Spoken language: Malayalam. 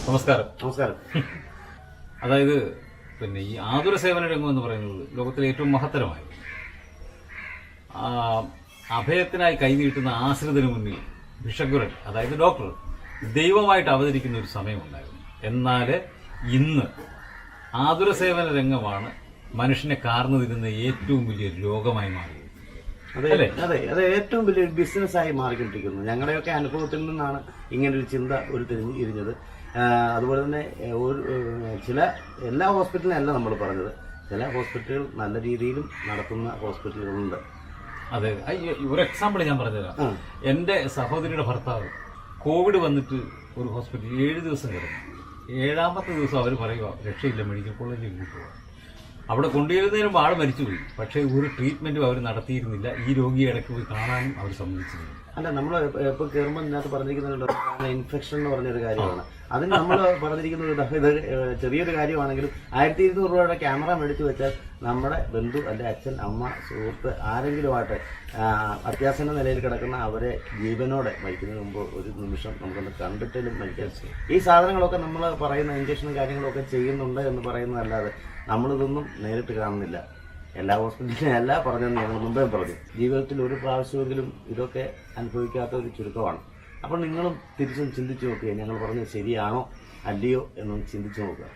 നമസ്കാരം. നമസ്കാരം. അതായത് പിന്നെ ഈ ആതുര സേവന രംഗം എന്ന് പറയുന്നത് ലോകത്തിലെ ഏറ്റവും മഹത്തരമായി അഭയത്തിനായി കൈനീട്ടുന്ന ആശ്രിതന് മുന്നിൽ ഭിഷഗ്വരൻ, അതായത് ഡോക്ടർ, ദൈവമായിട്ട് അവതരിക്കുന്ന ഒരു സമയമുണ്ടായിരുന്നു. എന്നാൽ ഇന്ന് ആതുര സേവന രംഗമാണ് മനുഷ്യനെ കാർന്നു തിരുന്ന ഏറ്റവും വലിയ രോഗമായി മാറിയത്. അതെ, ഏറ്റവും വലിയൊരു ബിസിനസ്സായി മാറിക്കൊണ്ടിരിക്കുന്നു. ഞങ്ങളുടെയൊക്കെ അനുഭവത്തിൽ നിന്നാണ് ഇങ്ങനൊരു ചിന്ത ഉരുത്തിരിഞ്ഞത്. അതുപോലെ തന്നെ എല്ലാ ഹോസ്പിറ്റലിനല്ല നമ്മൾ പറഞ്ഞത്, ചില ഹോസ്പിറ്റലുകൾ നല്ല രീതിയിലും നടത്തുന്ന ഹോസ്പിറ്റലുകളുണ്ട്. അതെ, ഒരു എക്സാമ്പിൾ ഞാൻ പറഞ്ഞുതരാം. എൻ്റെ സഹോദരിയുടെ ഭർത്താവ് കോവിഡ് വന്നിട്ട് ഒരു ഹോസ്പിറ്റലിൽ 7 ദിവസം കിടന്നു. 7ാമത്തെ ദിവസം അവർ പറയുക രക്ഷയില്ല, മെഡിക്കൽ കോളേജിൽ കൊണ്ടുപോകാം. അവിടെ കൊണ്ടുവരുന്നതിന് മുമ്പ് ആൾ മരിച്ചുപോയി. പക്ഷേ ഒരു ട്രീറ്റ്മെന്റും അവർ നടത്തിയിരുന്നില്ല. ഈ രോഗിയെ ഇടയ്ക്ക് പോയി കാണാനും അവർ സമ്മതിച്ചിരുന്നു. അല്ല, നമ്മൾ ഇപ്പോൾ കയറുമ്പോൾ ഇതിനകത്ത് പറഞ്ഞിരിക്കുന്നത് ഇൻഫെക്ഷൻ എന്ന് പറഞ്ഞൊരു കാര്യമാണ്. അതിന് നമ്മൾ പറഞ്ഞിരിക്കുന്നത് ഇത് ചെറിയൊരു കാര്യമാണെങ്കിലും 1200 രൂപയുടെ ക്യാമറ മേടിച്ചു വെച്ചാൽ നമ്മുടെ ബന്ധു, എൻ്റെ അച്ഛൻ, അമ്മ, സുഹൃത്ത് ആരെങ്കിലുമായിട്ട് അത്യാസന്ന നിലയിൽ കിടക്കുന്ന അവരെ ജീവനോടെ മരിക്കുന്നതിന് മുമ്പ് ഒരു നിമിഷം നമുക്കൊന്ന് കണ്ടിട്ടും മരിക്കാൻ. ഈ സാധനങ്ങളൊക്കെ നമ്മൾ പറയുന്ന ഇഞ്ചക്ഷനും കാര്യങ്ങളൊക്കെ ചെയ്യുന്നുണ്ട് എന്ന് പറയുന്നതല്ലാതെ നമ്മളിതൊന്നും നേരിട്ട് കാണുന്നില്ല. എല്ലാ ഹോസ്പിറ്റലിലും എല്ലാ പറഞ്ഞതെന്ന് ഞങ്ങൾ മുമ്പേ പറഞ്ഞു. ജീവിതത്തിൽ ഒരു പ്രാവശ്യമെങ്കിലും ഇതൊക്കെ അനുഭവിക്കാത്ത ഒരു ചുരുക്കമാണ്. അപ്പോൾ നിങ്ങളും തിരിച്ചും ചിന്തിച്ചു നോക്കുക, ഞങ്ങൾ പറഞ്ഞത് ശരിയാണോ അല്ലയോ എന്നൊന്ന് ചിന്തിച്ചു നോക്കുക.